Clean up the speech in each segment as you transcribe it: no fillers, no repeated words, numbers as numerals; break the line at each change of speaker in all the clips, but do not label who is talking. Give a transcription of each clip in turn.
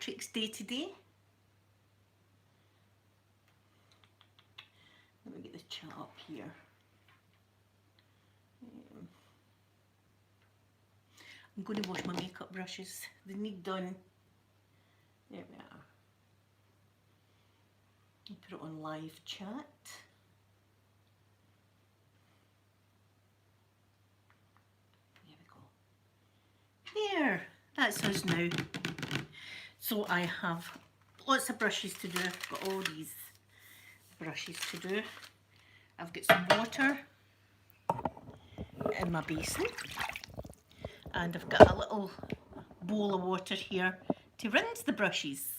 Patrick's Day today. Let me get the chat up here. I'm going to wash my makeup brushes. They need done. There we are. I'll put it on live chat. There we go. There, that's us now. So I have lots of brushes to do. I've got all these brushes to do. I've got some water in my basin. And I've got a little bowl of water here to rinse the brushes.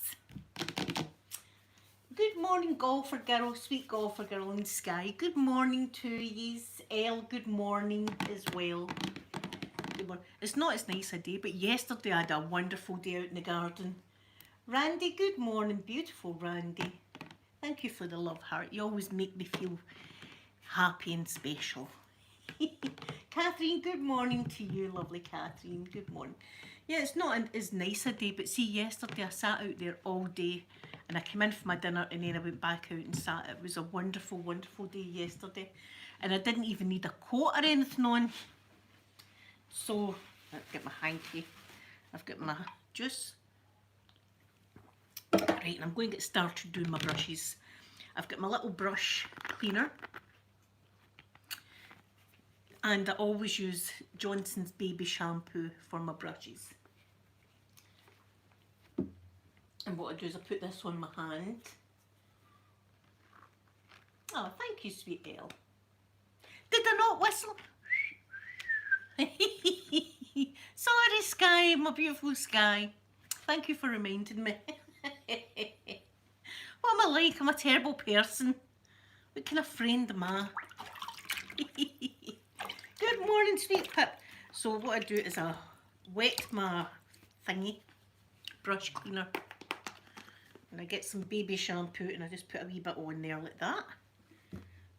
Good morning, golfer girl, sweet golfer girl in the sky. Good morning to yous. Elle, good morning as well. Good morning. It's not as nice a day, but yesterday I had a wonderful day out in the garden. Randy, good morning, beautiful Randy. Thank you for the love heart. You always make me feel happy and special. Catherine, good morning to you, lovely Catherine. Good morning. Yeah, it's not as nice a day, but see, yesterday I sat out there all day and I came in for my dinner and then I went back out and sat. It was a wonderful, wonderful day yesterday. And I didn't even need a coat or anything on. So, I've got my hanky. I've got my juice. Right, and I'm going to get started doing my brushes. I've got my little brush cleaner. And I always use Johnson's baby shampoo for my brushes. And what I do is I put this on my hand. Oh, thank you, sweet Elle. Did I not whistle? Sorry, Sky, my beautiful Sky. Thank you for reminding me. What am I like? I'm a terrible person. What kind of friend am I? Good morning, sweet Pip. So what I do is I wet my thingy, brush cleaner, and I get some baby shampoo and I just put a wee bit on there like that.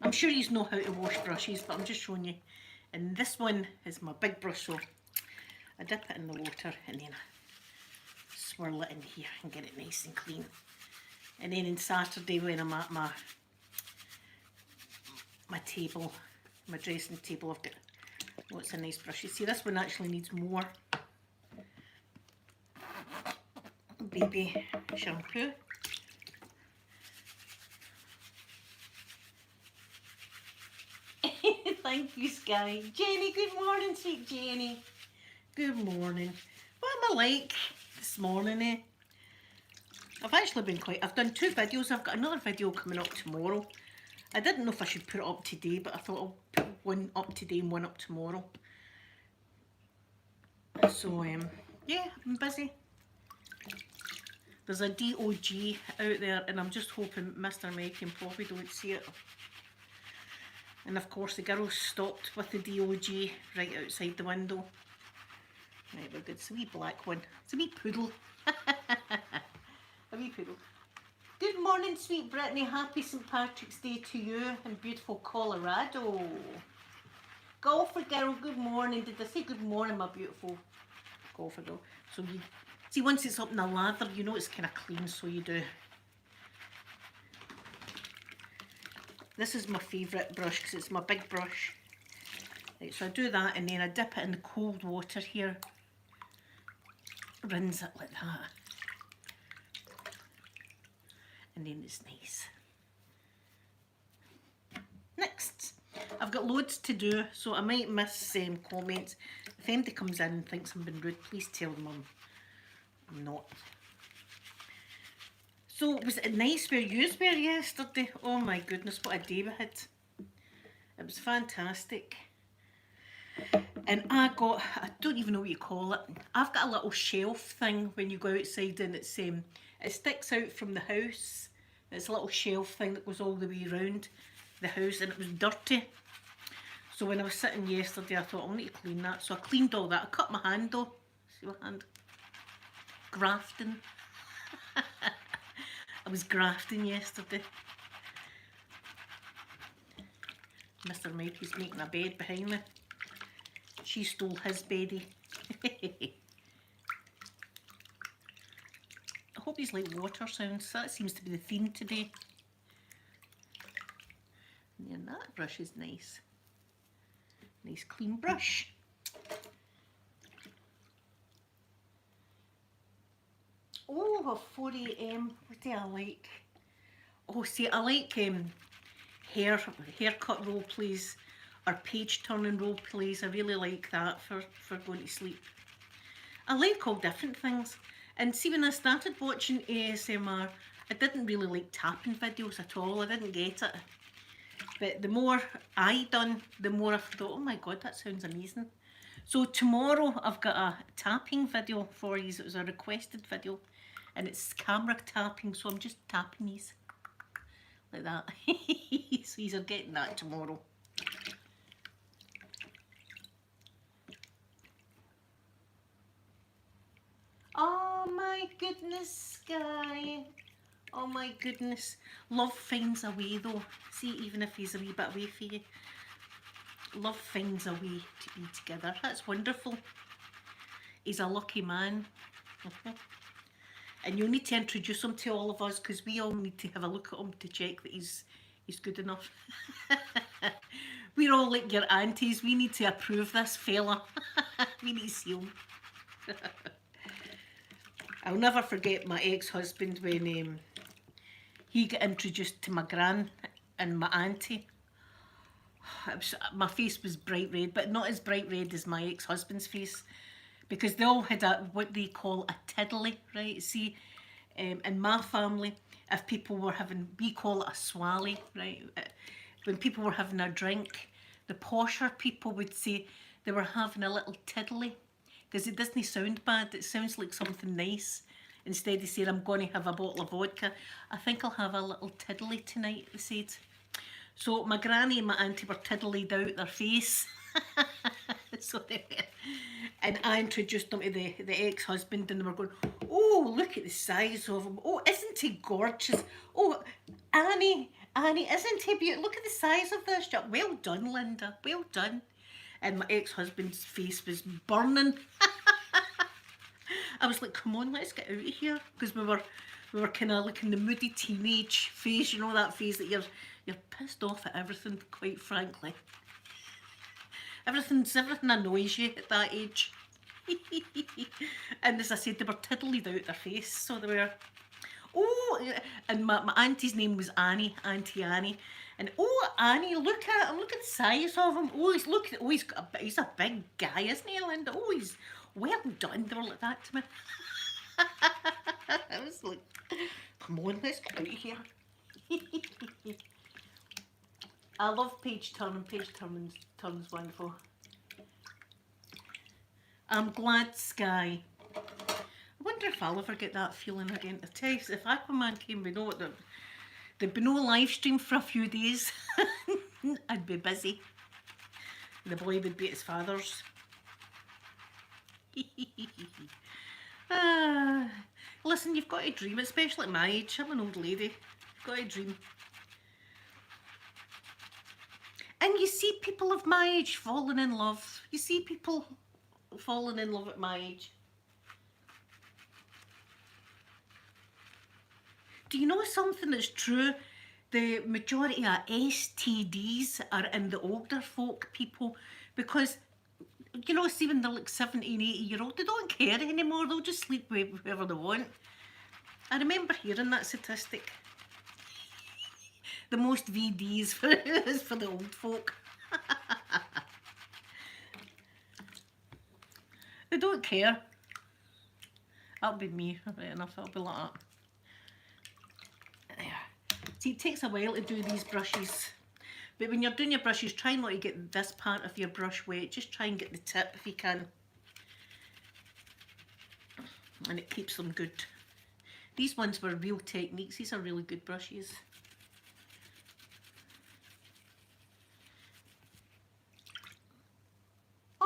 I'm sure you know how to wash brushes, but I'm just showing you. And this one is my big brush, so I dip it in the water and then I swirl it in here and get it nice and clean. And then on Saturday when I'm at my table, my dressing table, I've got lots of nice brushes. See, this one actually needs more baby shampoo. Thank you, Sky. Jenny, good morning, sweet Jenny. Good morning. What am I like this morning, eh? I've actually been I've done 2 videos. I've got another video coming up tomorrow. I didn't know if I should put it up today, but I thought I'll put one up today and one up tomorrow. So, yeah, I'm busy. There's a DOG out there and I'm just hoping Mr. Mike and Poppy don't see it. And of course the girls stopped with the DOG right outside the window. Right, we're good. It's a wee black one. It's a wee poodle. A wee poodle. Good morning, sweet Brittany. Happy St. Patrick's Day to you in beautiful Colorado. Golfer girl, good morning. Did I say good morning, my beautiful golfer girl? So you see, once it's up in the lather, you know it's kind of clean, so you do. This is my favourite brush because it's my big brush. Right, so I do that and then I dip it in the cold water here. Rinse it like that. And then it's nice. Next, I've got loads to do, so I might miss comments. If anybody comes in and thinks I'm being rude, please tell them I'm not. So, was it nice where you were yesterday? Oh my goodness, what a day we had. It was fantastic. And I don't even know what you call it. I've got a little shelf thing when you go outside and it's it sticks out from the house. It's a little shelf thing that goes all the way around the house and it was dirty. So when I was sitting yesterday I thought I need to clean that. So I cleaned all that. I cut my hand though. See my hand? Grafting. I was grafting yesterday. Mr. Mikey's making a bed behind me. She stole his beddie. Oh, hope you like water sounds. That seems to be the theme today. And that brush is nice. Nice clean brush. Oh, a 4 AM. What do I like? Oh, see, I like haircut role plays or page turning role plays. I really like that for going to sleep. I like all different things. And see, when I started watching ASMR, I didn't really like tapping videos at all. I didn't get it. But the more I done, the more I thought, oh my God, that sounds amazing. So tomorrow I've got a tapping video for you. It was a requested video. And it's camera tapping, so I'm just tapping these. Like that. So you're getting that tomorrow. Oh my goodness, Sky. Oh my goodness. Love finds a way though. See, even if he's a wee bit away from you. Love finds a way to be together. That's wonderful. He's a lucky man. And you'll need to introduce him to all of us, because we all need to have a look at him to check that he's good enough. We're all like your aunties. We need to approve this fella. We need to see him. I'll never forget my ex-husband when he got introduced to my gran and my auntie. My face was bright red, but not as bright red as my ex-husband's face, because they all had what they call a tiddly, right? See, in my family, if people were having, we call it a swally, right? When people were having a drink, the posher people would say they were having a little tiddly, because it doesn't sound bad, it sounds like something nice. Instead of saying, I'm going to have a bottle of vodka, I think I'll have a little tiddly tonight, they said. So my granny and my auntie were tiddlied out their face. So and I introduced them to the ex-husband, and they were going, oh, look at the size of him. Oh, isn't he gorgeous? Oh, Annie, isn't he beautiful? Look at the size of this. Well done, Linda, well done. And my ex-husband's face was burning. I was like, come on, let's get out of here. Because we were kind of like in the moody teenage phase, you know, that phase that you're pissed off at everything, quite frankly. Everything annoys you at that age. And as I said, they were tiddlied out their face, so they were. Oh, and my auntie's name was Annie, Auntie Annie. And oh, Annie, look at him, look at the size of him. Oh, he's a big guy, isn't he, Linda? Oh, he's well done. They were like that to me. I was like, come on, let's get out of here. I love page turning. Page turning's wonderful. I'm glad, Sky. I wonder if I'll ever get that feeling again. I tell you, if Aquaman came, we know what there'd be no live stream for a few days. I'd be busy. The boy would be at his father's. Listen, you've got to dream, especially at my age. I'm an old lady. You've got to dream. And you see people of my age falling in love. You see people falling in love at my age. Do you know something that's true? The majority of STDs are in the older folk people, because, you know, see when they're like 70 and 80-year-old, they don't care anymore. They'll just sleep with whoever they want. I remember hearing that statistic. The most VDs is for the old folk. They don't care. That'll be me, right enough. That'll be like that. There. See, it takes a while to do these brushes. But when you're doing your brushes, try not to get this part of your brush wet. Just try and get the tip if you can. And it keeps them good. These ones were Real Techniques. These are really good brushes.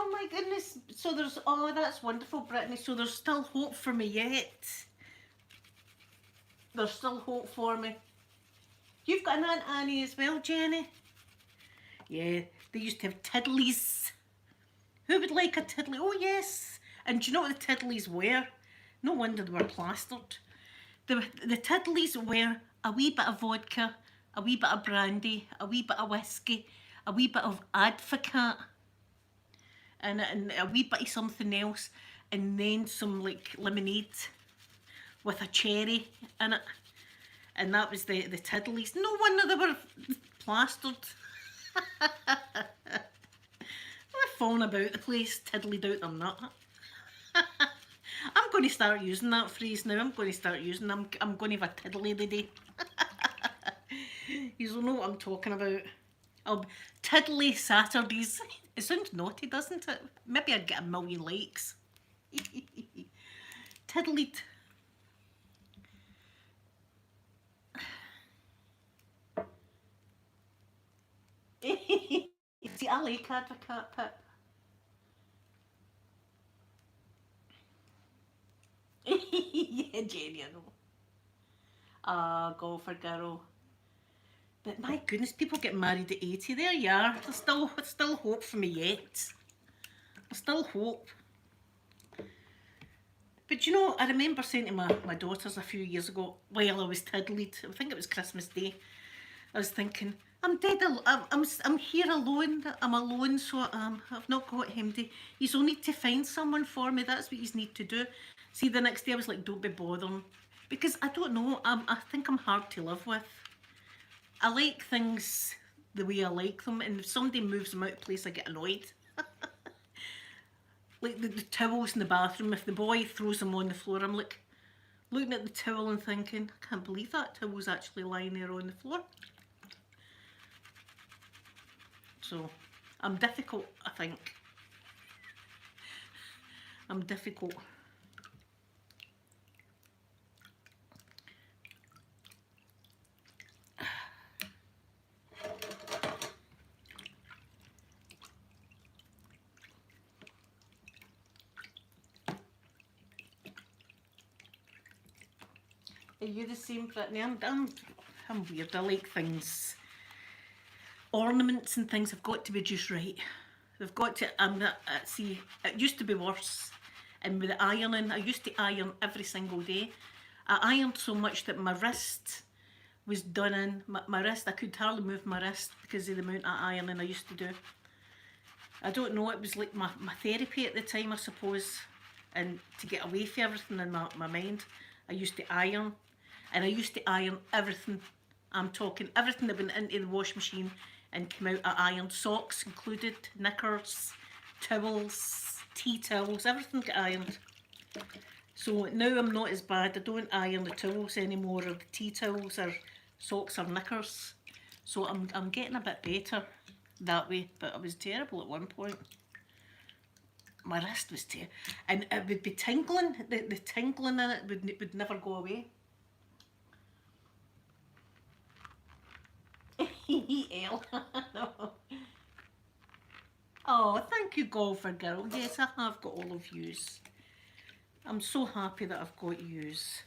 Oh my goodness, so there's, oh, that's wonderful, Brittany, so there's still hope for me yet. There's still hope for me. You've got an Aunt Annie as well, Jenny? Yeah, they used to have tiddlies. Who would like a tiddly? Oh yes, and do you know what the tiddlies were? No wonder they were plastered. The tiddlies were a wee bit of vodka, a wee bit of brandy, a wee bit of whiskey, a wee bit of Advocate, and a wee bit of something else, and then some like lemonade with a cherry in it. And that was the tiddlies. No wonder they were plastered. They're falling about the place, tiddlied out their nut. I'm going to start using that phrase now. I'm going to start using them. I'm going to have a tiddly the day. You don't know what I'm talking about. Tiddly Saturdays. It sounds naughty, doesn't it? Maybe I'd get a million likes. Tiddly. See, I like Advocate, Pip. Yeah, Jenny, I know. Ah, golfer girl. But my goodness, people get married at 80. There you are. There's still hope for me yet. There's still hope. But you know, I remember saying to my daughters a few years ago, while I was tiddled, I think it was Christmas Day, I was thinking, I'm dead. I'm here alone. I'm alone, so I've not got him. You all need to find someone for me. That's what you need to do. See, the next day I was like, don't be bothering, because I don't know. I think I'm hard to live with. I like things the way I like them, and if somebody moves them out of place, I get annoyed. Like the towels in the bathroom. If the boy throws them on the floor, I'm like looking at the towel and thinking, I can't believe that towel's actually lying there on the floor. So, I'm difficult, I think. I'm difficult. Are you the same, Brittany? I'm weird. I like things. Ornaments and things have got to be just right. They've got to, see, it used to be worse. And with the ironing, I used to iron every single day. I ironed so much that my wrist was done in. My wrist, I could hardly move my wrist because of the amount of ironing I used to do. I don't know, it was like my therapy at the time, I suppose. And to get away from everything in my mind, I used to iron. And I used to iron everything. I'm talking everything that went into the wash machine and came out, I ironed, socks included, knickers, towels, tea towels, everything got ironed. So now I'm not as bad. I don't iron the towels anymore, or the tea towels, or socks or knickers. So I'm getting a bit better that way, but I was terrible at one point. My wrist was terrible, and it would be tingling. The tingling in it would never go away. Elle. No. Oh, thank you, golfer girl. Yes, I have got all of yous. I'm so happy that I've got yous.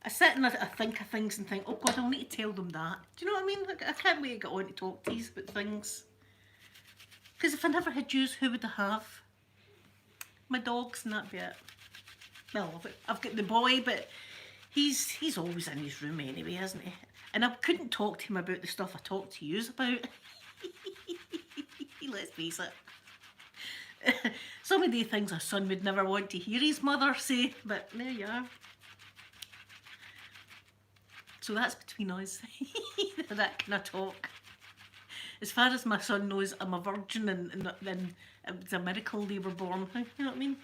I sit and I think of things and think, oh God, I'll need to tell them that. Do you know what I mean? Like, I can't wait to get on to talk to you about things. Because if I never had yous, who would I have? My dogs and that bit. Well, I've got the boy, but he's always in his room anyway, isn't he? And I couldn't talk to him about the stuff I talk to yous about. Let's face it. Some of the things a son would never want to hear his mother say, but there you are. So that's between us. That kind of talk. As far as my son knows, I'm a virgin, and then it was a miracle they were born. You know what I mean?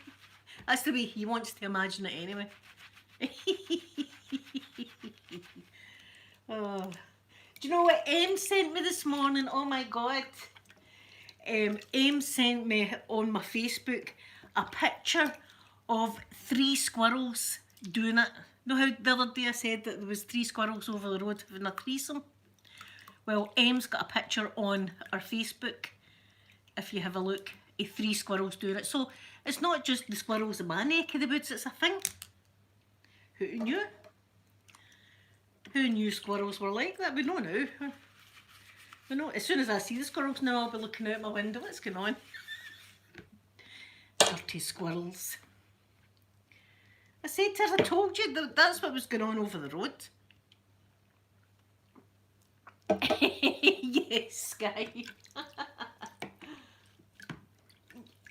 That's the way he wants to imagine it anyway. Oh. Do you know what Em sent me this morning? Oh my God. Em sent me on my Facebook a picture of 3 squirrels doing it. You know how the other day I said that there was 3 squirrels over the road having a threesome? Well, Em's got a picture on our Facebook, if you have a look, of 3 squirrels doing it. So it's not just the squirrels in my neck of the woods, it's a thing. Who knew? Who knew squirrels were like that? We know now. We know. As soon as I see the squirrels now, I'll be looking out my window. What's going on? Dirty squirrels. I said to her, I told you that's what was going on over the road. Yes, Sky.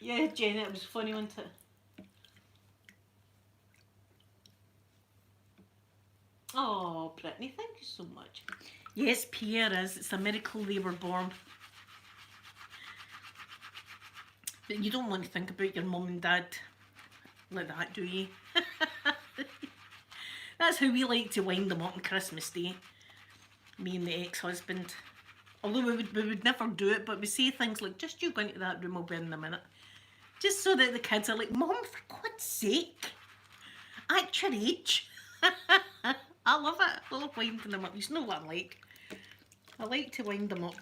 Yeah, Jenny, it was funny, wasn't it? Oh, Brittany, thank you so much. Yes, Pierre is. It's a miracle they were born. But you don't want to think about your mum and dad like that, do you? That's how we like to wind them up on Christmas Day. Me and the ex-husband. Although we would never do it, but we say things like, just you go into that room, I'll be in a minute. Just so that the kids are like, Mum, for God's sake, at your age. I love it. I love winding them up. You know what I'm like. I like to wind them up.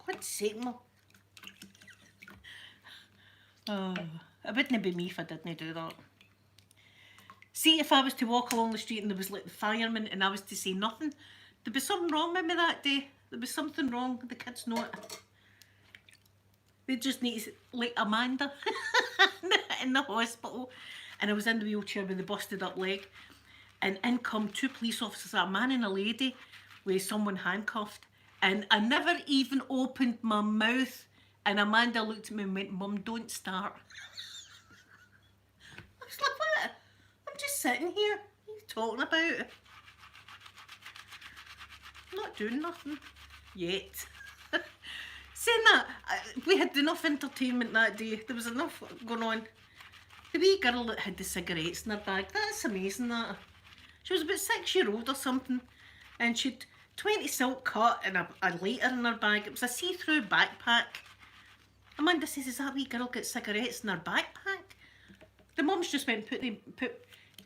God's sake, Mum. Oh, it wouldn't be me if I didn't do that. See, if I was to walk along the street and there was like the fireman and I was to say nothing, there'd be something wrong with me that day. There'd be something wrong. The kids know it. They just need to, like Amanda in the hospital. And I was in the wheelchair with the busted up leg. And in come two police officers, a man and a lady, with someone handcuffed. And I never even opened my mouth. And Amanda looked at me and went, Mum, don't start. I was like, what? I'm just sitting here. What are you talking about? I'm not doing nothing. Yet. Saying that, we had enough entertainment that day. There was enough going on. The wee girl that had the cigarettes in her bag, that's amazing that. She was about 6 years old or something. And she'd 20 silk cut and a lighter in her bag. It was a see-through backpack. Amanda says, is that wee girl got cigarettes in her backpack? The mums just went,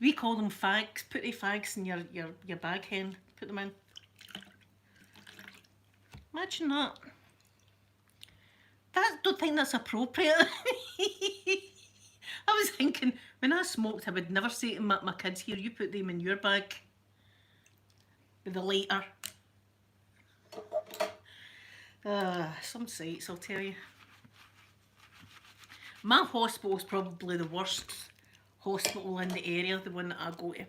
we call them fags, put the fags in your bag hen, put them in. Imagine that. I don't think that's appropriate. I was thinking, when I smoked, I would never say to my kids, here, you put them in your bag. With the lighter. Some sights, I'll tell you. My hospital is probably the worst hospital in the area, the one that I go to.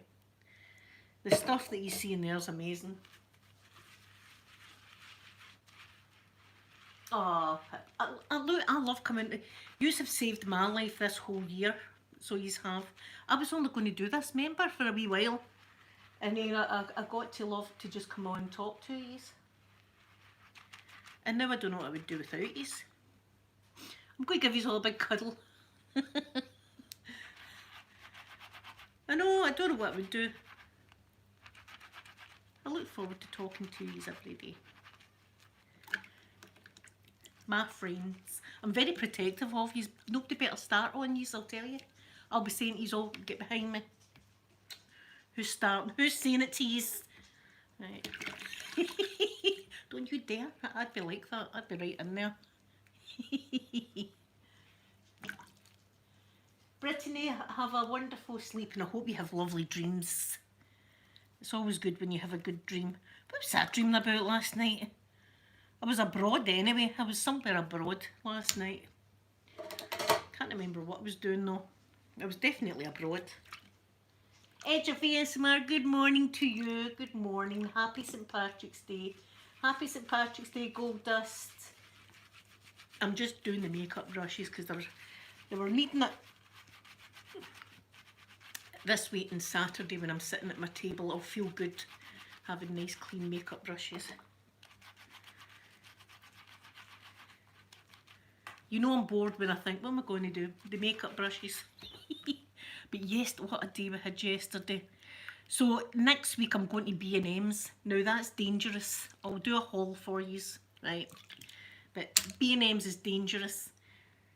The stuff that you see in there is amazing. Oh, I love coming to... Yous have saved my life this whole year, so yous have. I was only going to do this, remember, for a wee while. And then I got to love to just come on and talk to yous. And now I don't know what I would do without yous. I'm going to give yous all a big cuddle. I know, I don't know what I would do. I look forward to talking to yous every day. My friends. I'm very protective of yous. Nobody better start on yous, I'll tell you. I'll be saying to yous all, get behind me. Who's starting? Who's saying it to yous? Right. Don't you dare. I'd be like that. I'd be right in there. Brittany, have a wonderful sleep and I hope you have lovely dreams. It's always good when you have a good dream. What was I dreaming about last night? I was abroad anyway. I was somewhere abroad last night. Can't remember what I was doing though. I was definitely abroad. Edge of ASMR, good morning to you. Good morning. Happy St. Patrick's Day. Happy St. Patrick's Day, Gold Dust. I'm just doing the makeup brushes because they were needing it this week and Saturday when I'm sitting at my table. I'll feel good having nice clean makeup brushes. You know I'm bored when I think, what am I going to do? The makeup brushes. But yes, what a day we had yesterday. So next week I'm going to B&M's. Now that's dangerous. I'll do a haul for yous, right? But B&M's is dangerous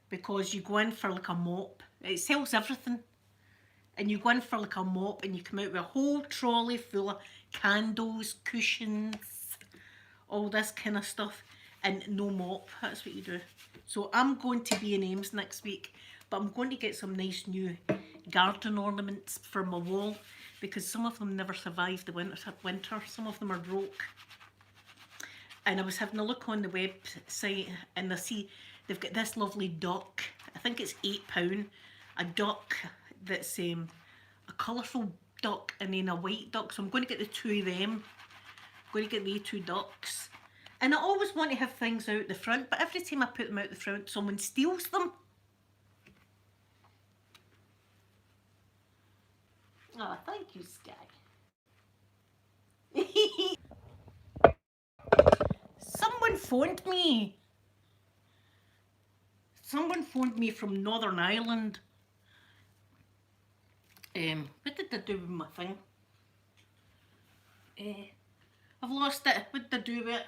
because you go in for like a mop. It sells everything. And you go in for like a mop and you come out with a whole trolley full of candles, cushions, all this kind of stuff. And no mop, that's what you do. So I'm going to B&M's next week, but I'm going to get some nice new garden ornaments for my wall because some of them never survived the winter. Some of them are broke. And I was having a look on the website and I see they've got this lovely duck. I think it's £8. A duck that's a colourful duck and then a white duck. So I'm going to get the two of them. I'm going to get the two ducks. And I always want to have things out the front, but every time I put them out the front, someone steals them. Oh, thank you, Sky. Someone phoned me. Someone phoned me from Northern Ireland. What did I do with my thing? I've lost it. What did I do with it?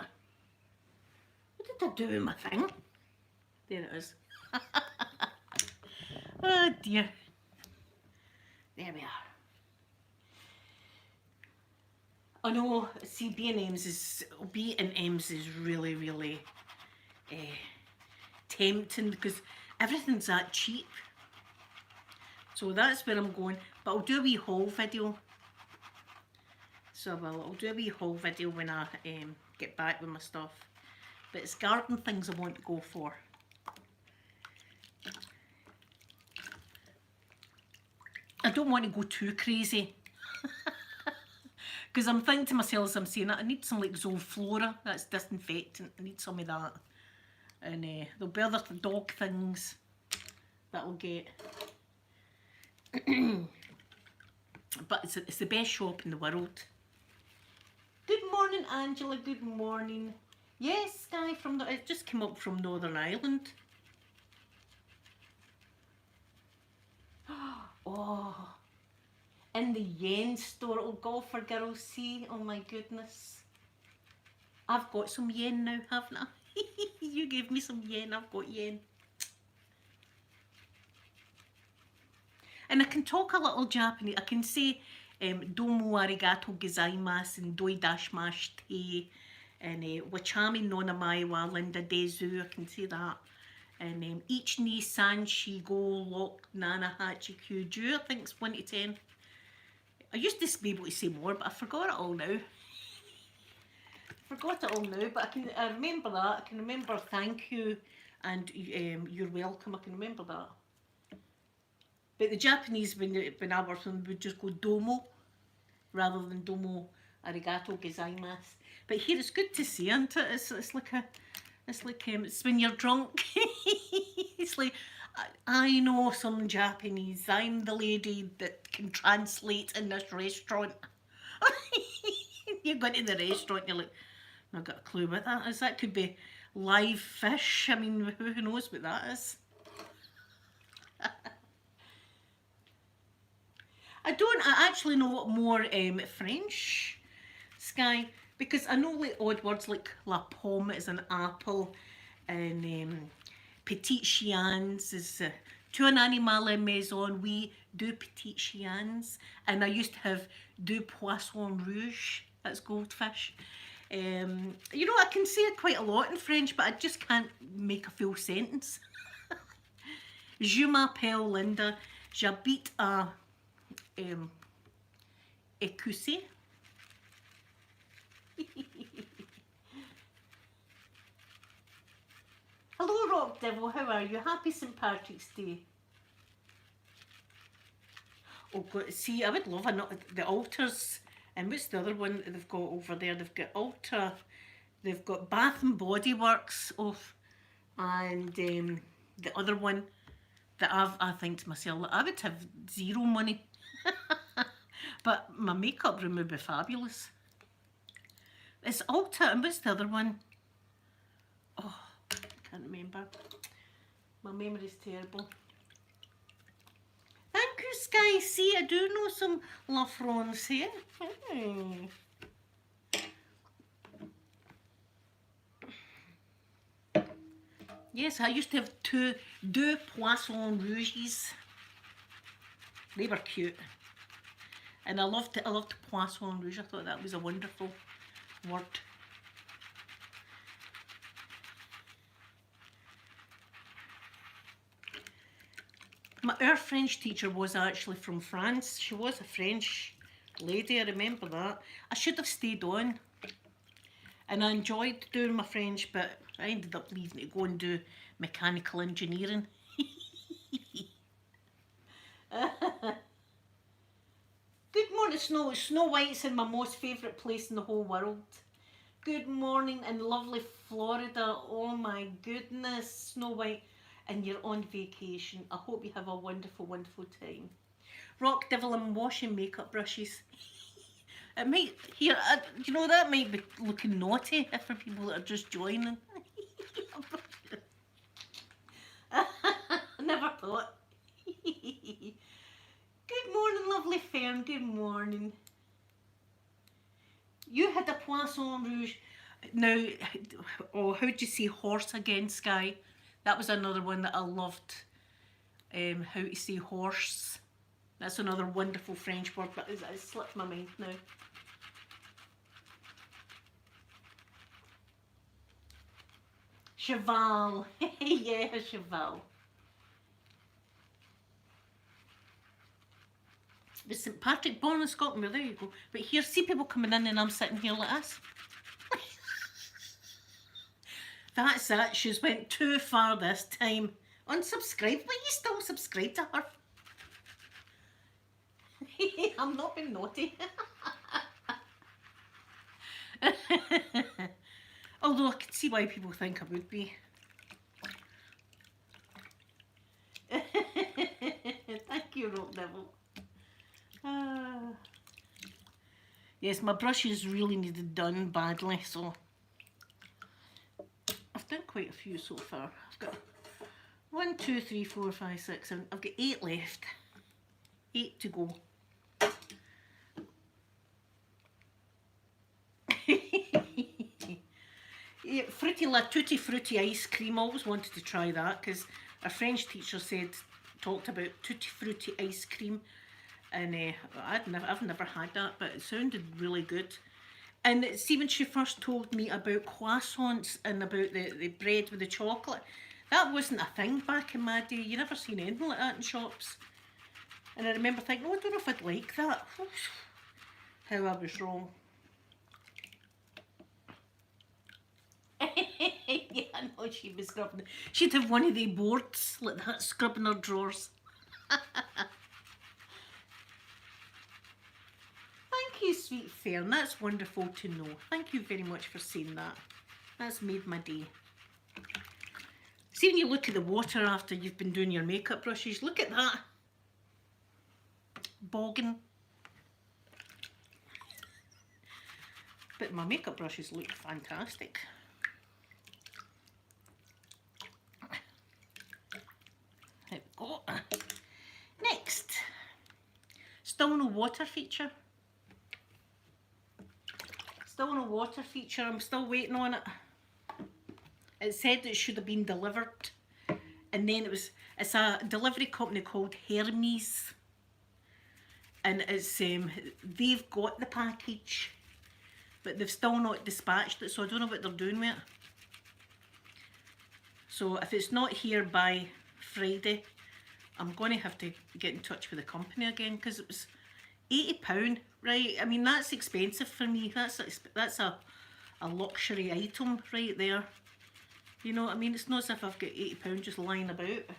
What did I do with my thing? There it is. Oh dear. There we are. I know, see, B&M's is really, really tempting because everything's that cheap. So that's where I'm going. But I'll do a wee haul video. So I'll do a wee haul video when I get back with my stuff. But it's garden things I want to go for. I don't want to go too crazy. Because I'm thinking to myself as I'm saying that, I need some like Zoflora, that's disinfectant, I need some of that. And there'll be other dog things that I'll get. But it's the best shop in the world. Good morning, Angela, good morning. Yes, Sky, it just came up from Northern Ireland. Oh, in the yen store, oh God, for girls, see, oh my goodness. I've got some yen now, haven't I? You gave me some yen, I've got yen. And I can talk a little Japanese. I can say domo arigato gozaimasu and doi dashimashite and wachami no namae wa Linda dezu. I can say that. And each ni san shigo lock nana hachi kyuju. I think it's 1 to 10. I used to be able to say more, but I forgot it all now. But I remember that. I can remember thank you and you're welcome. I can remember that. But the Japanese, when I was them, would just go domo rather than domo arigato gozaimasu. But here it's good to see, isn't it? It's like it's when you're drunk. It's like, I know some Japanese. I'm the lady that can translate in this restaurant. You go into the restaurant and you're like, I've got a clue what that is. That could be live fish. I mean, who knows what that is? I actually know more French, Sky, because I know like odd words like la pomme is an apple, and petite chiens is tu un animal à maison, oui, deux petites chiens, and I used to have deux poissons rouges, that's goldfish. You know, I can say quite a lot in French, but I just can't make a full sentence. Je m'appelle Linda, j'habite à Écossais. Hello, Rock Devil, how are you? Happy St. Patrick's Day. Oh, God, see, I would love the altars. And what's the other one they've got over there? They've got Ultra, they've got Bath and Body Works, and the other one that I think to myself, I would have zero money. But my makeup room would be fabulous. It's Ulta, and what's the other one? Oh, I can't remember. My memory's terrible. Thank you, Sky. See, I do know some La France here. Yes, I used to have deux poissons rouges. They were cute. And I loved poisson rouge. I thought that was a wonderful word. Our French teacher was actually from France. She was a French lady, I remember that. I should have stayed on. And I enjoyed doing my French, but I ended up leaving to go and do mechanical engineering. Good morning, Snow. Snow White's in my most favourite place in the whole world. Good morning in lovely Florida. Oh my goodness, Snow White. And you're on vacation. I hope you have a wonderful, wonderful time. Rock Devil, I'm washing makeup brushes. It might, here, you know, that might be looking naughty for people that are just joining. Never thought. Good morning, lovely Fern. Good morning. You had a Poisson Rouge. Now, oh, how'd you say horse again, Sky? That was another one that I loved. How to say horse. That's another wonderful French word, but it slipped my mind now. Cheval. Yeah, cheval. The St Patrick, born in Scotland, well, there you go. But here, see people coming in and I'm sitting here like this. That's it, she's went too far this time. Unsubscribe, but you still subscribe to her. I'm not being naughty. Although I can see why people think I would be. Thank you, Rock Devil. Yes, my brushes really needed done badly, so I've done quite a few so far. I've got 1, 2, 3, 4, 5, 6, 7. I've got 8 left. 8 to go. Yeah, Tutti Frutti ice cream. I always wanted to try that because a French teacher talked about Tutti Frutti ice cream, and I've never had that, but it sounded really good. And see, when she first told me about croissants and about the bread with the chocolate, that wasn't a thing back in my day. You never seen anything like that in shops. And I remember thinking, oh, I don't know if I'd like that. How I was wrong. Yeah, I know, she'd be scrubbing. She'd have one of the boards like that, scrubbing her drawers. Thank you, sweet Fern. That's wonderful to know. Thank you very much for saying that. That's made my day. See, when you look at the water after you've been doing your makeup brushes, look at that. Bogging. But my makeup brushes look fantastic. There we go. Next, still no water feature. Still no water feature. I'm still waiting on it. It said it should have been delivered, and then it's a delivery company called Hermes, and it's they've got the package, but they've still not dispatched it. So I don't know what they're doing with it. So if it's not here by Friday, I'm going to have to get in touch with the company again, because it was £80, right? I mean, that's expensive for me. That's a luxury item right there. You know what I mean? It's not as if I've got £80 just lying about.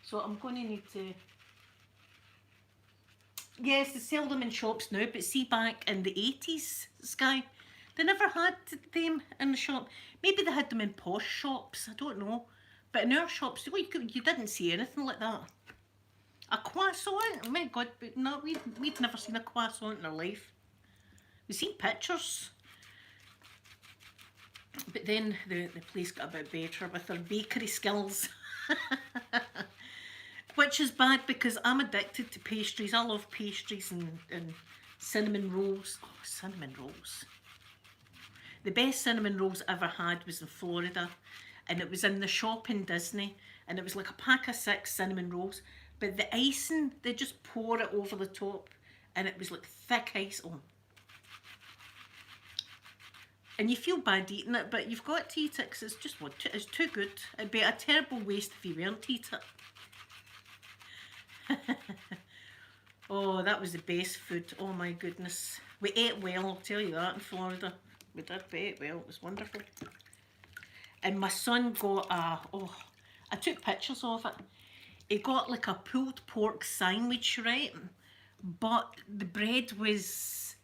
So I'm going to need to... Yes, they sell them in shops now, but see, back in the 80s, Sky, they never had them in the shop. Maybe they had them in posh shops, I don't know. But in our shops, well, you didn't see anything like that. A croissant? My God, but no, we'd never seen a croissant in our life. We've seen pictures. But then the place got a bit better with their bakery skills. Which is bad because I'm addicted to pastries. I love pastries and cinnamon rolls. Oh, cinnamon rolls. The best cinnamon rolls I ever had was in Florida. And it was in the shop in Disney. And it was like a pack of 6 cinnamon rolls. But the icing, they just pour it over the top. And it was like thick ice. Oh. And you feel bad eating it, but you've got to eat it because it's just it's too good. It'd be a terrible waste if you weren't to eat it. Oh, that was the best food. Oh my goodness. We ate well, I'll tell you that, in Florida. We did, we ate well. It was wonderful. And my son got I took pictures of it. he got like a pulled pork sandwich, right? But the bread was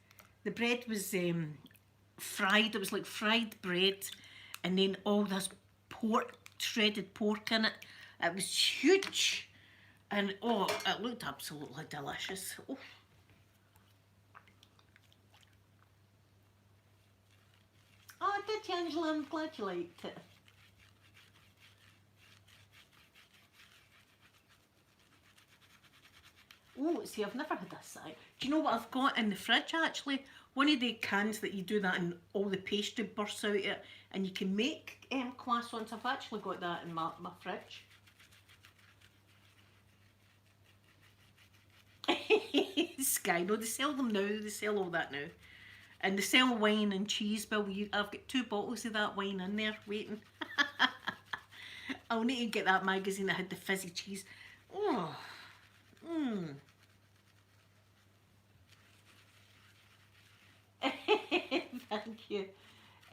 fried. It was like fried bread, and then all this pork, shredded pork in it. It was huge, and oh, it looked absolutely delicious. Oh. Oh, did you, Angela? I'm glad you liked it. Oh, see, I've never had this side. Do you know what I've got in the fridge, actually? One of the cans that you do that and all the pastry bursts out of it, and you can make croissants. I've actually got that in my fridge. Sky, no, they sell them now. They sell all that now. And they sell wine and cheese, Bill. I've got 2 bottles of that wine in there waiting. I'll need to get that magazine that had the fizzy cheese. Oh, Thank you.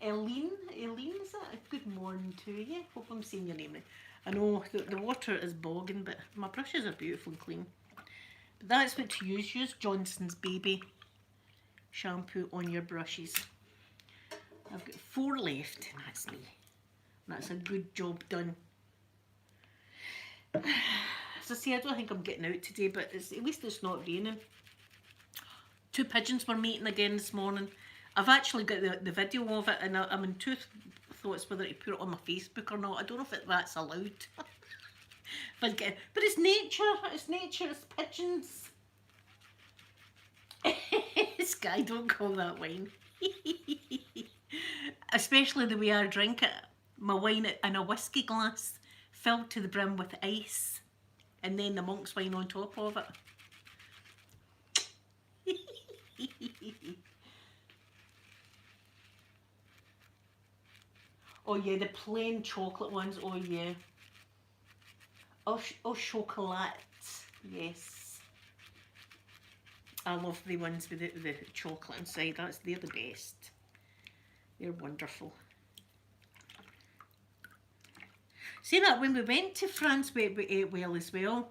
Eileen, is it? Good morning to you. Hope I'm saying your name right. I know the water is bogging, but my brushes are beautiful and clean. But that's what to use. Use Johnson's Baby shampoo on your brushes. I've got 4 left, and that's me. That's a good job done. As I say, I don't think I'm getting out today, but at least it's not raining. 2 pigeons were mating again this morning. I've actually got the video of it, and I'm in 2 thoughts whether to put it on my Facebook or not. I don't know if that's allowed. But it's nature. It's nature. It's pigeons. Sky, don't call that wine. Especially the way I drink it. My wine in a whiskey glass filled to the brim with ice, and then the monk's wine on top of it. Oh yeah, the plain chocolate ones. Oh yeah. Oh, chocolate. Yes. I love the ones with the chocolate inside. They're the best. They're wonderful. See that when we went to France, we ate well as well.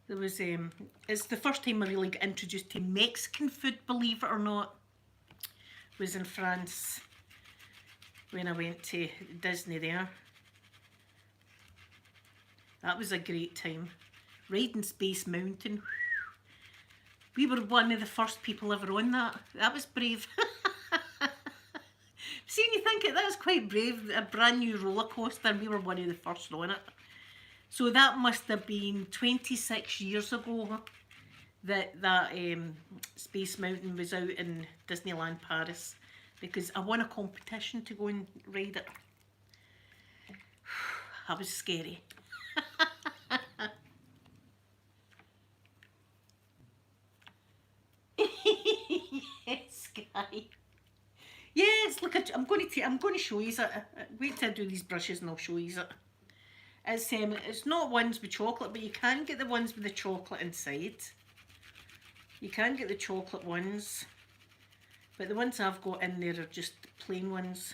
There was it's the first time I really got introduced to Mexican food, believe it or not. Was in France when I went to Disney there. That was a great time. Riding Space Mountain. We were one of the first people ever on that. That was brave. See, when you think it, that was quite brave. A brand new roller coaster, and we were one of the first on it. So that must have been 26 years ago that Space Mountain was out in Disneyland Paris, because I won a competition to go and ride it. That was scary. Yes, Guy. Yes, look at. I'm going to show you it. Wait till I do these brushes and I'll show you it. It's not ones with chocolate, but you can get the ones with the chocolate inside. You can get the chocolate ones, but the ones I've got in there are just plain ones.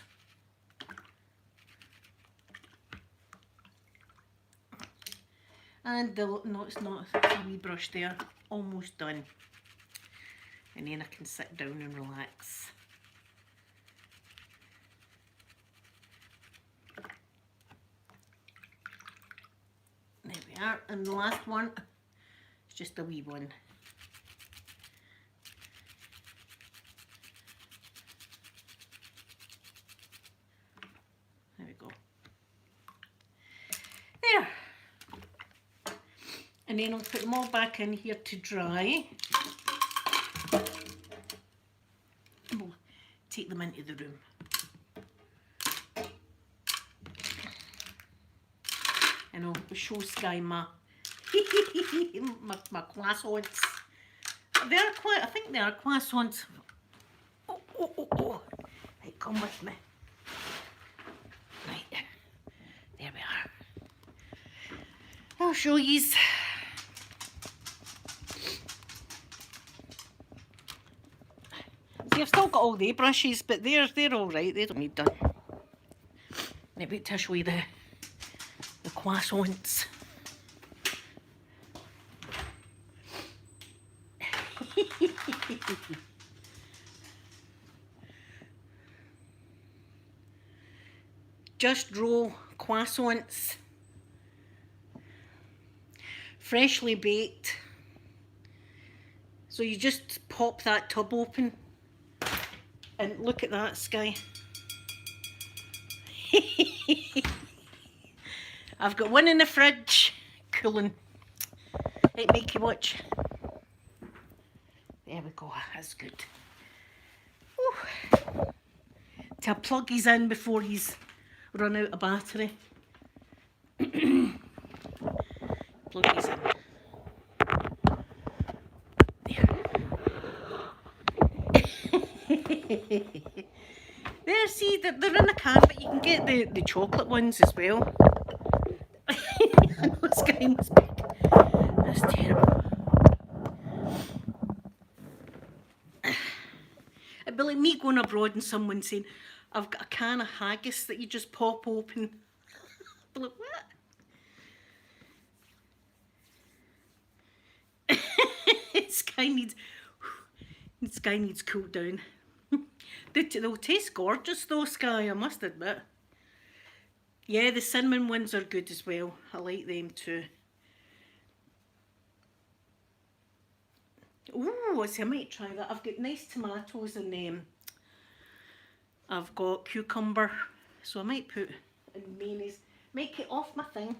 And no, it's not. It's a wee brush there. Almost done. And then I can sit down and relax. There we are. And the last one is just a wee one. There we go. There. And then I'll put them all back in here to dry. We'll take them into the room. And I'll show Sky my croissants. I think they are croissants. Oh. Right, come with me. Right, there we are. I'll show yous. See, I've still got all the brushes, but they're all right. They don't need done. Right, wait till I show you the croissants. Just raw croissants, freshly baked. So you just pop that tub open and look at that, Sky. I've got one in the fridge, cooling. Right, make you watch. There we go, that's good. Whew. To plug his in before he's run out of battery. Plug his in. There. There, see, they're in a can, but you can get the chocolate ones as well. I know this guy must be. That's terrible. It'd be like me going abroad and someone saying, I've got a can of haggis that you just pop open. I'd be like, what? This guy needs cooled down. They'll taste gorgeous though, Sky, I must admit. Yeah, the cinnamon ones are good as well. I like them too. Ooh, see, I might try that. I've got nice tomatoes and I've got cucumber. So I might put in mayonnaise. Make it off my thing.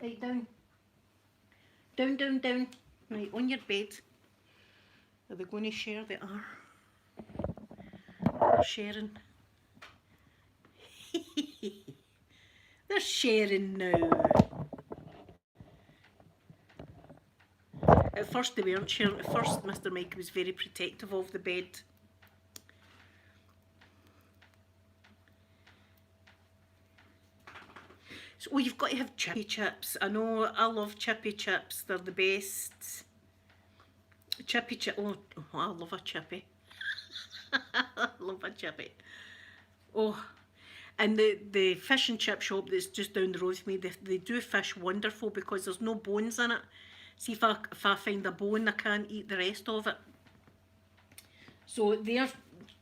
Right, down. Down, down, down. Right, on your bed. Are they going to share? They are. They're sharing. They're sharing now. At first they weren't sharing. At first Mr. Mike was very protective of the bed. So, oh, you've got to have chippy chips. I know, I love chippy chips. They're the best. Chippy chip. Oh, I love a chippy. I love a chippy. Oh, and the fish and chip shop that's just down the road from me, they do fish wonderful because there's no bones in it. See, if I find a bone, I can't eat the rest of it. So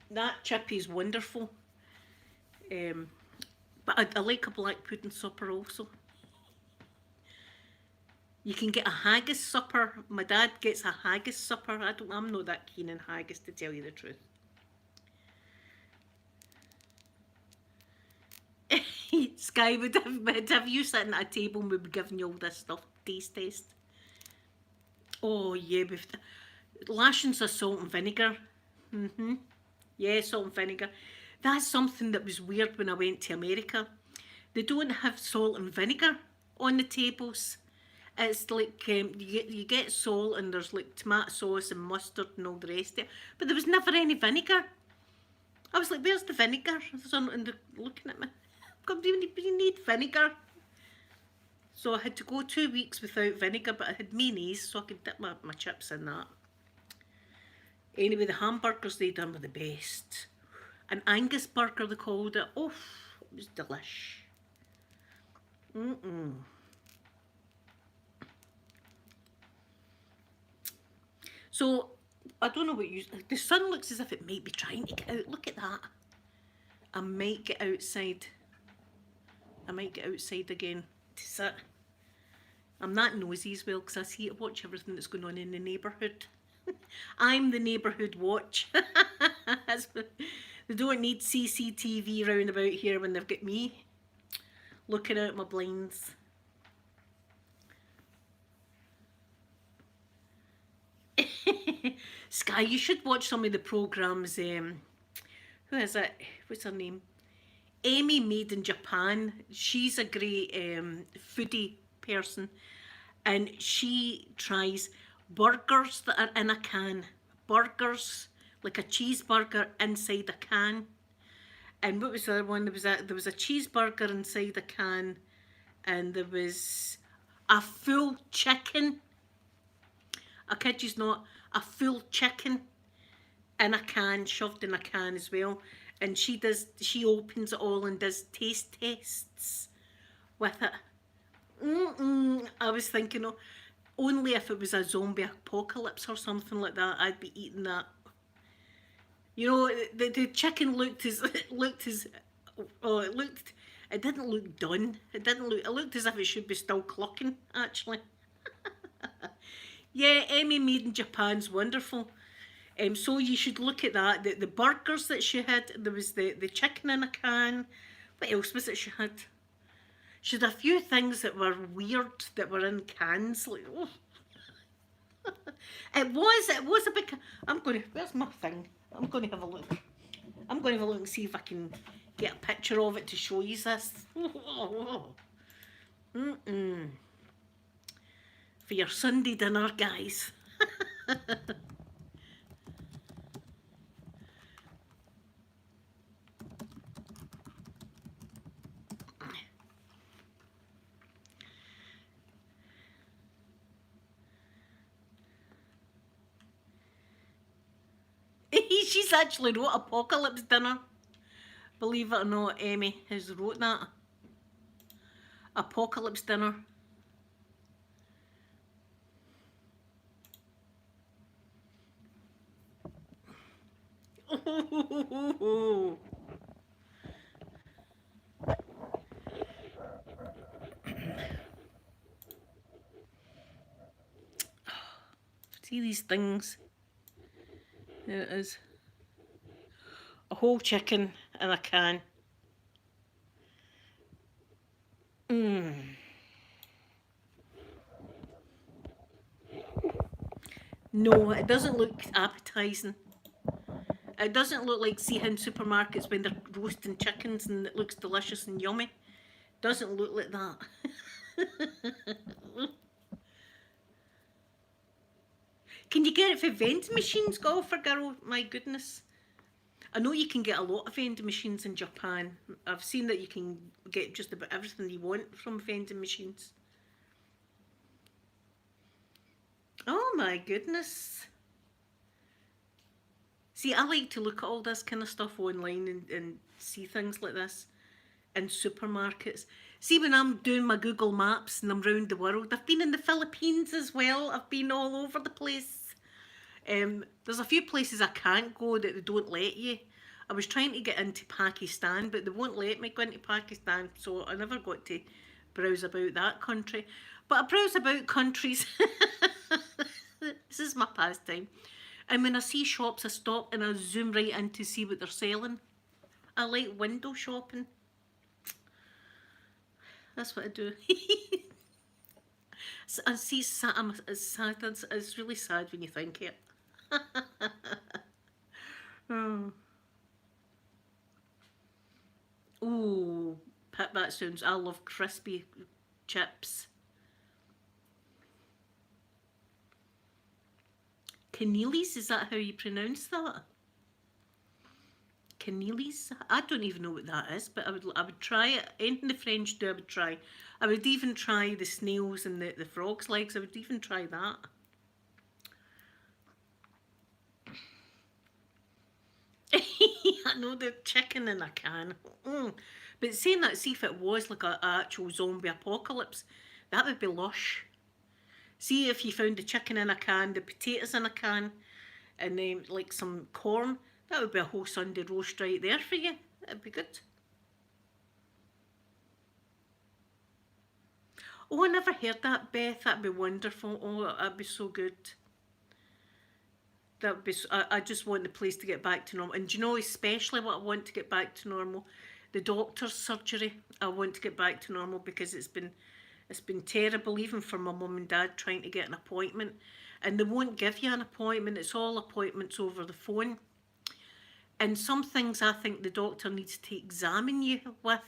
that chippy is wonderful. But I like a black pudding supper also. You can get a haggis supper. My dad gets a haggis supper. I'm not that keen on haggis, to tell you the truth. Sky, would have you sitting at a table and we'd be giving you all this stuff, taste test? Oh yeah, lashings of salt and vinegar. Yeah, salt and vinegar. That's something that was weird when I went to America. They don't have salt and vinegar on the tables. It's like you get salt and there's like tomato sauce and mustard and all the rest of it. But there was never any vinegar. I was like, where's the vinegar? And they're looking at me. You need vinegar. So I had to go 2 weeks without vinegar, but I had mayonnaise so I could dip my chips in that. Anyway, the hamburgers they done were the best. An Angus burger they called it. Oh, it was delish. So, I don't know what the sun looks as if it might be trying to get out. Look at that. I might get outside. I might get outside again to sit. I'm that nosy as well because I watch everything that's going on in the neighbourhood. I'm the neighbourhood watch. They don't need CCTV round about here when they've got me looking out my blinds. Sky, you should watch some of the programmes. Who is it? What's her name? Amy Made in Japan. She's a great foodie person, and she tries burgers that are in a can. Burgers, like a cheeseburger inside a can. And what was the other one? There was a cheeseburger inside a can, and there was a full chicken. I kid you's not, a full chicken in a can, shoved in a can as well. And she opens it all and does taste tests with it. I was thinking, only if it was a zombie apocalypse or something like that, I'd be eating that. You know, the chicken looked as oh, it didn't look done. It looked as if it should be still clucking, actually. Yeah, Emmy made in Japan's wonderful. So you should look at that. The burgers that she had, there was the chicken in a can. What else was it she had? She had a few things that were weird that were in cans. Like, oh. It was a big. Where's my thing? I'm going to have a look. I'm going to have a look and see if I can get a picture of it to show you this. For your Sunday dinner, guys. She's actually wrote Apocalypse Dinner. Believe it or not, Emmy has wrote that. Apocalypse Dinner. Oh. See these things? There it is. A whole chicken in a can. No, it doesn't look appetising. It doesn't look like see how in supermarkets when they're roasting chickens and it looks delicious and yummy. Doesn't look like that. Can you get it for vending machines, golfer girl? My goodness. I know you can get a lot of vending machines in Japan. I've seen that you can get just about everything you want from vending machines. Oh my goodness. See, I like to look at all this kind of stuff online and see things like this in supermarkets. See, when I'm doing my Google Maps and I'm round the world, I've been in the Philippines as well. I've been all over the place. There's a few places I can't go that they don't let you. I was trying to get into Pakistan, but they won't let me go into Pakistan, so I never got to browse about that country. But I browse about countries. This is my pastime. And when I see shops, I stop and I zoom right in to see what they're selling. I like window shopping. That's what I do. I see, it's sad. It's really sad when you think it. Oh. Ooh, that sounds. I love crispy chips. Keneally, is that how you pronounce that? Keneally? I don't even know what that is, but I would try it. Anything the French do, I would try. I would even try the snails and the frog's legs. I would even try that. I know, the chicken in a can. But saying that, see if it was like an actual zombie apocalypse, that would be lush. See if you found the chicken in a can, the potatoes in a can, and then like some corn, that would be a whole Sunday roast right there for you. That'd be good. Oh, I never heard that, Beth. That'd be wonderful. Oh, that'd be so good. That would be. I just want the place to get back to normal. And do you know, especially what I want to get back to normal, the doctor's surgery. I want to get back to normal because it's been terrible, even for my mum and dad trying to get an appointment, and they won't give you an appointment. It's all appointments over the phone. And some things I think the doctor needs to examine you with,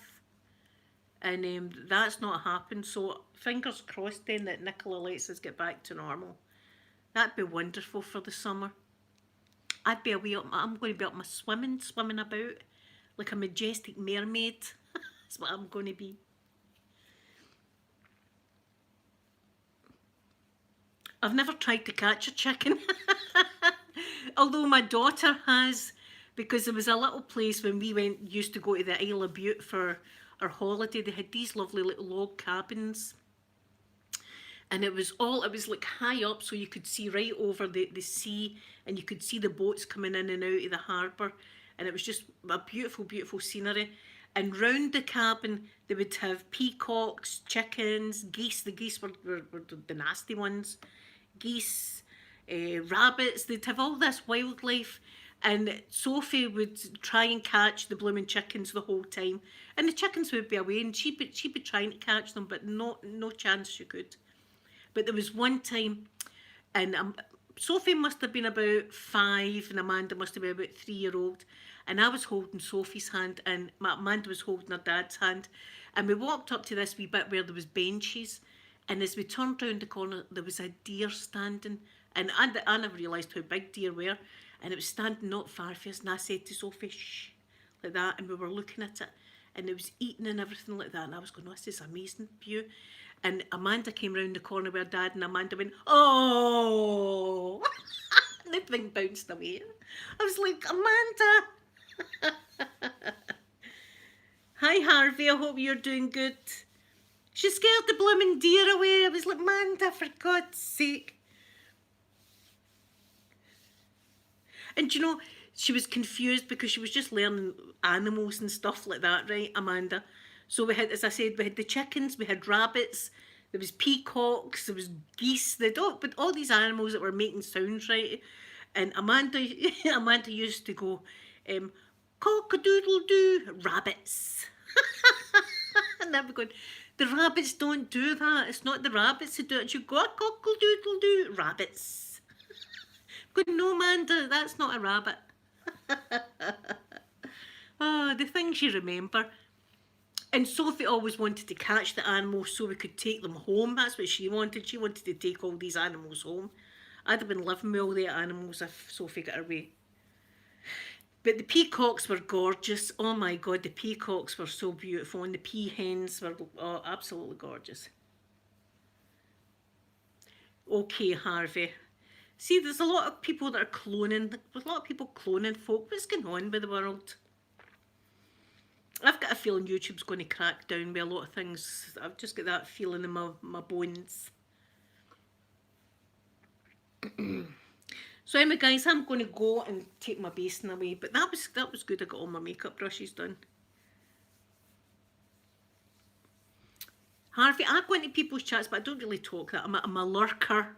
and that's not happened. So fingers crossed then that Nicola lets us get back to normal. That'd be wonderful for the summer. I'm going to be up my swimming about like a majestic mermaid. That's what I'm going to be. I've never tried to catch a chicken. Although my daughter has, because there was a little place when we used to go to the Isle of Bute for our holiday. They had these lovely little log cabins. And it was like high up, so you could see right over the sea, and you could see the boats coming in and out of the harbour, and it was just a beautiful, beautiful scenery. And round the cabin they would have peacocks, chickens, geese. The geese were the nasty ones. Geese, rabbits. They'd have all this wildlife, and Sophie would try and catch the blooming chickens the whole time, and the chickens would be away, and she'd be trying to catch them, but no chance she could. But there was one time, and Sophie must have been about 5, and Amanda must have been about 3-year-old. And I was holding Sophie's hand, and Amanda was holding her dad's hand. And we walked up to this wee bit where there was benches. And as we turned round the corner, there was a deer standing. And I never realised how big deer were. And it was standing not far from us. And I said to Sophie, shh, like that. And we were looking at it. And it was eating and everything like that. And I was going, oh, this is amazing view. And Amanda came round the corner with her dad, and Amanda went, oh! And the thing bounced away. I was like, Amanda! Hi, Harvey, I hope you're doing good. She scared the blooming deer away. I was like, Amanda, for God's sake. And you know, she was confused because she was just learning animals and stuff like that, right, Amanda? So we had, as I said, we had the chickens, we had rabbits, there was peacocks, there was geese, but all these animals that were making sounds, right? And Amanda used to go, cock-a-doodle-doo, rabbits. And I'd be going, the rabbits don't do that. It's not the rabbits who do it. You go, cock-a-doodle-doo, rabbits. I'm going, no, Amanda, that's not a rabbit. Oh, the things you remember. And Sophie always wanted to catch the animals so we could take them home. That's what she wanted. She wanted to take all these animals home. I'd have been living with all the animals if Sophie got her way. But the peacocks were gorgeous. Oh my God, the peacocks were so beautiful. And the peahens were absolutely gorgeous. Okay, Harvey. See, there's a lot of people that are cloning. There's a lot of people cloning folk. What's going on with the world? I've got a feeling YouTube's going to crack down with a lot of things. I've just got that feeling in my bones. So anyway, guys, I'm going to go and take my basin away. But that was good. I got all my makeup brushes done. Harvey, I go into people's chats, but I don't really talk that. I'm a lurker.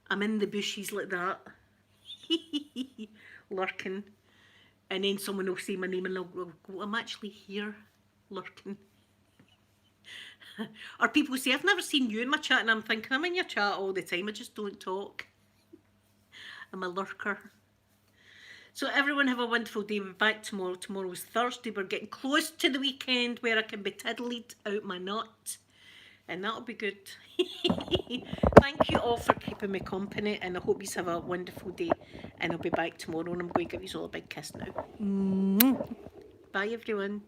I'm in the bushes like that. Lurking. And then someone will say my name and they'll go, I'm actually here, lurking. Or people say, I've never seen you in my chat, and I'm thinking, I'm in your chat all the time, I just don't talk. I'm a lurker. So everyone have a wonderful day. We're back tomorrow. Tomorrow's Thursday. We're getting close to the weekend where I can be tiddled out my nut. And that'll be good. Thank you all for keeping me company, and I hope you have a wonderful day. And I'll be back tomorrow, and I'm going to give you all a big kiss now. Bye, everyone.